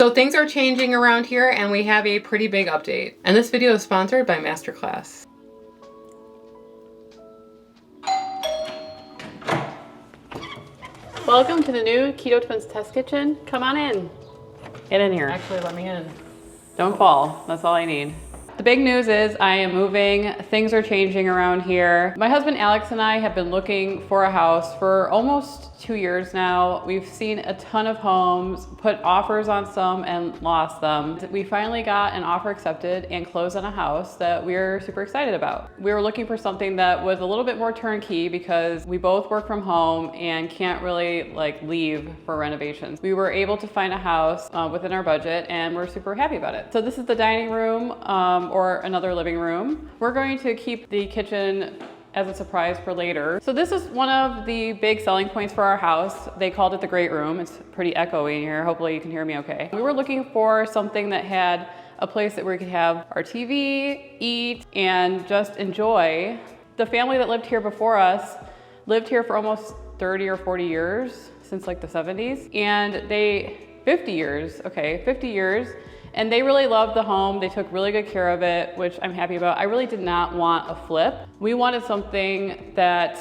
So things are changing around here and we have a pretty big update. And this video is sponsored by Masterclass. Welcome to the new Keto Twins test kitchen. Come on in. Get in here. Actually, let me in. Don't fall. That's all I need. The big news is I am moving. Things are changing around here. My husband Alex and I have been looking for a house for almost 2 years now. We've seen a ton of homes, put offers on some and lost them. We finally got an offer accepted and closed on a house that we're super excited about. We were looking for something that was a little bit more turnkey because we both work from home and can't really leave for renovations. We were able to find a house within our budget and we're super happy about it. So this is the dining room or another living room. We're going to keep the kitchen as a surprise for later. So this is one of the big selling points for our house. They called it the great room. It's pretty echoey in here. Hopefully you can hear me okay. We were looking for something that had a place that we could have our TV, eat, and just enjoy. The family that lived here before us lived here for almost 30 or 40 years, since the 70s. And 50 years. And they really loved the home. They took really good care of it, which I'm happy about. I really did not want a flip. We wanted something that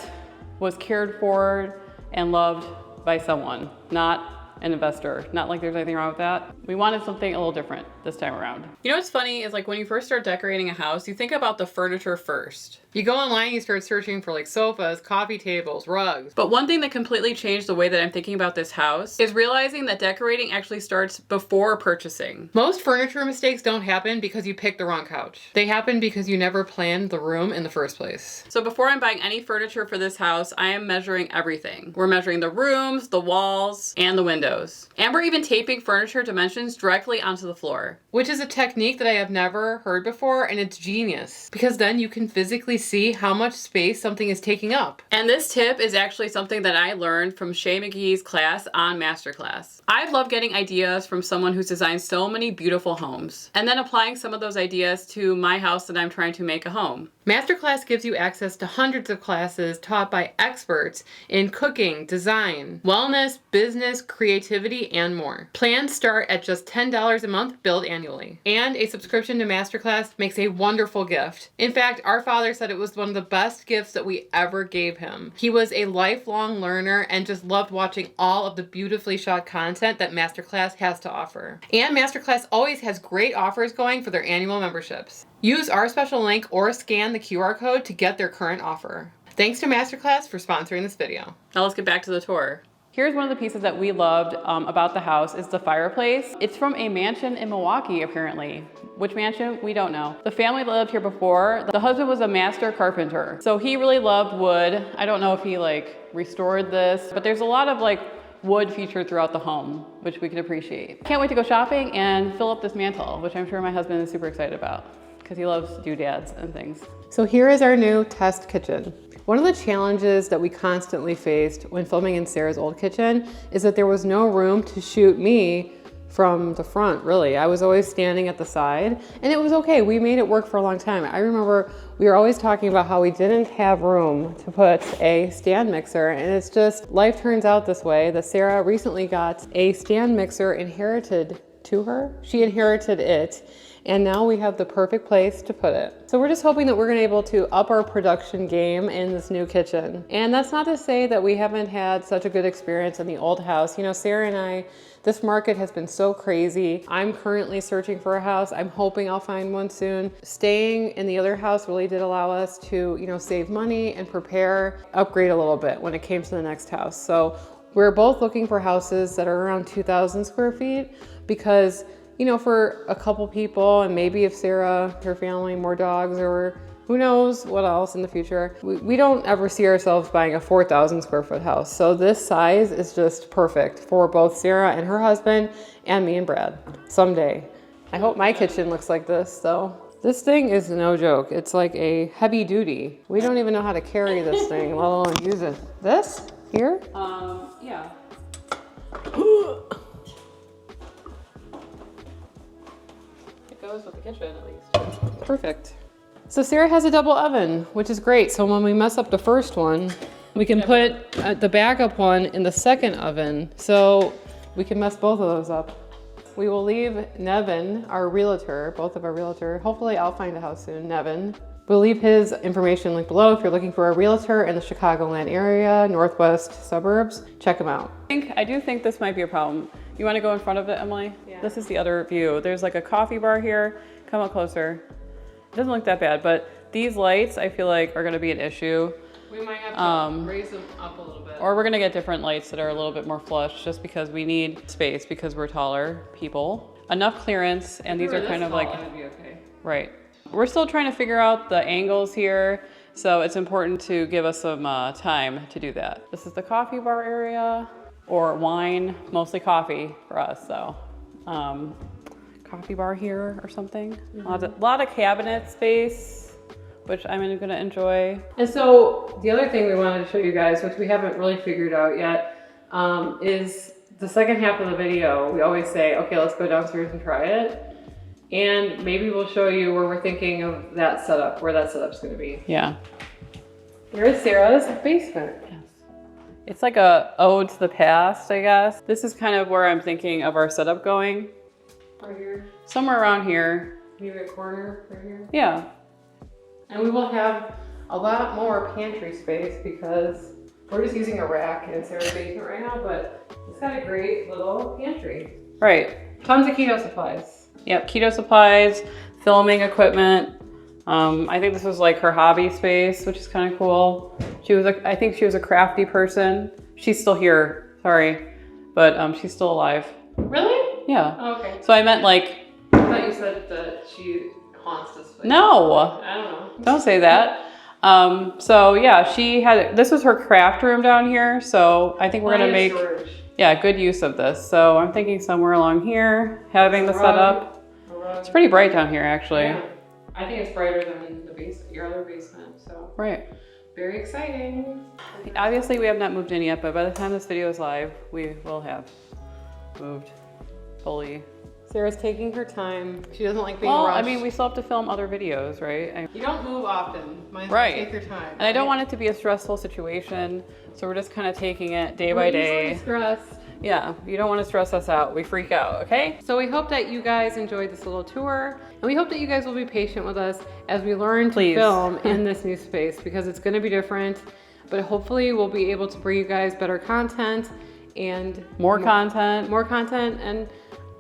was cared for and loved by someone, not an investor. Not like there's anything wrong with that. We wanted something a little different this time around. You know what's funny is when you first start decorating a house, you think about the furniture first. You go online, you start searching for sofas, coffee tables, rugs. But one thing that completely changed the way that I'm thinking about this house is realizing that decorating actually starts before purchasing. Most furniture mistakes don't happen because you picked the wrong couch. They happen because you never planned the room in the first place. So before I'm buying any furniture for this house, I am measuring everything. We're measuring the rooms, the walls, and the windows. And we're even taping furniture dimensions directly onto the floor. Which is a technique that I have never heard before, and it's genius. Because then you can physically see how much space something is taking up. And this tip is actually something that I learned from Shay McGee's class on Masterclass. I love getting ideas from someone who's designed so many beautiful homes, and then applying some of those ideas to my house that I'm trying to make a home. Masterclass gives you access to hundreds of classes taught by experts in cooking, design, wellness, business, creativity, and more. Plans start at just $10 a month, billed annually. And a subscription to Masterclass makes a wonderful gift. In fact, our father said it was one of the best gifts that we ever gave him. He was a lifelong learner and just loved watching all of the beautifully shot content that Masterclass has to offer. And Masterclass always has great offers going for their annual memberships. Use our special link or scan the QR code to get their current offer. Thanks to Masterclass for sponsoring this video. Now let's get back to the tour. Here's one of the pieces that we loved about the house is the fireplace. It's from a mansion in Milwaukee, apparently. Which mansion? We don't know. The family that lived here before, the husband was a master carpenter. So he really loved wood. I don't know if he restored this, but there's a lot of wood featured throughout the home, which we can appreciate. Can't wait to go shopping and fill up this mantle, which I'm sure my husband is super excited about because he loves doodads and things. So here is our new test kitchen. One of the challenges that we constantly faced when filming in Sarah's old kitchen is that there was no room to shoot me from the front, really. I was always standing at the side, and it was okay. We made it work for a long time. I remember we were always talking about how we didn't have room to put a stand mixer, and it's just, life turns out this way, that Sarah recently got a stand mixer inherited to her. She inherited it, and now we have the perfect place to put it. So we're just hoping that we're gonna be able to up our production game in this new kitchen. And that's not to say that we haven't had such a good experience in the old house. You know, Sarah and I, this market has been so crazy. I'm currently searching for a house. I'm hoping I'll find one soon. Staying in the other house really did allow us to, save money and prepare, upgrade a little bit when it came to the next house. So we're both looking for houses that are around 2,000 square feet because for a couple people, and maybe if Sarah, her family, more dogs, or who knows what else in the future, we don't ever see ourselves buying a 4,000 square foot house. So this size is just perfect for both Sarah and her husband and me and Brad someday. I hope my kitchen looks like this though. This thing is no joke. It's like a heavy duty. We don't even know how to carry this thing, let alone use it. This here? Yeah. Goes with the kitchen at least. Perfect. So Sarah has a double oven, which is great. So when we mess up the first one, we can put the backup one in the second oven. So we can mess both of those up. we will leave Nevin, our realtor, both of our realtor. Hopefully I'll find a house soon, Nevin. We'll leave his information linked below if you're looking for a realtor in the Chicagoland area, northwest suburbs. Check him out. I do think this might be a problem. You want to go in front of it, Emily? Yeah. This is the other view. There's like a coffee bar here. Come up closer. It doesn't look that bad, but these lights I feel like are going to be an issue. We might have to raise them up a little bit. Or we're going to get different lights that are a little bit more flush just because we need space because we're taller people. Enough clearance, and these are kind of like, it'd be okay. right. We're still trying to figure out the angles here, so it's important to give us some time to do that. This is the coffee bar area, or wine, mostly coffee for us, so. Coffee bar here or something. A lot of cabinet space, which I'm gonna enjoy. And so the other thing we wanted to show you guys, which we haven't really figured out yet, is the second half of the video. We always say, okay, let's go downstairs and try it. And maybe we'll show you where we're thinking of that setup, where that setup's gonna be. Yeah. Here's Sarah's basement. Yes. It's like a ode to the past, I guess. This is kind of where I'm thinking of our setup going. Right here. Somewhere around here. Maybe a corner right here. Yeah. And we will have a lot more pantry space because we're just using a rack in Sarah's basement right now, but it's got a great little pantry. Right. Tons of keto supplies. Yep, keto supplies, filming equipment. I think this was like her hobby space, which is kind of cool. I think she was a crafty person. She's still here, sorry, but she's still alive. Really? Yeah. Oh, okay. So I meant like. I thought you said that she haunts this place. No. I don't know. Don't say that. So yeah, this was her craft room down here. So I think we're gonna make, storage. yeah, good use of this. So I'm thinking somewhere along here, having the setup. It's pretty bright down here, actually. Yeah. I think it's brighter than your other basement, so. Right. Very exciting. Obviously, we have not moved in yet, but by the time this video is live, we will have moved fully. Sarah's taking her time. She doesn't like being Well, rushed. I mean, we still have to film other videos, right? You don't move often. Might as well Right. take your time. And I don't want it to be a stressful situation, so we're just kind of taking it day by day. Stressed. Yeah, you don't want to stress us out. We freak out, okay? So we hope that you guys enjoyed this little tour, and we hope that you guys will be patient with us as we learn to Please. film in this new space because it's going to be different, but hopefully we'll be able to bring you guys better content and More content. more content and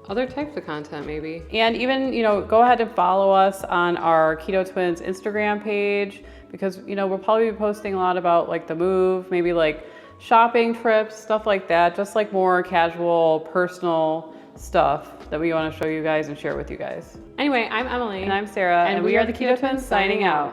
other types of content maybe. And even, go ahead and follow us on our Keto Twins Instagram page because, we'll probably be posting a lot about like the move, maybe like shopping trips, stuff like that, just like more casual, personal stuff that we want to show you guys and share with you guys. Anyway, I'm Emily. And I'm Sarah, and we are the Keto Twins signing out.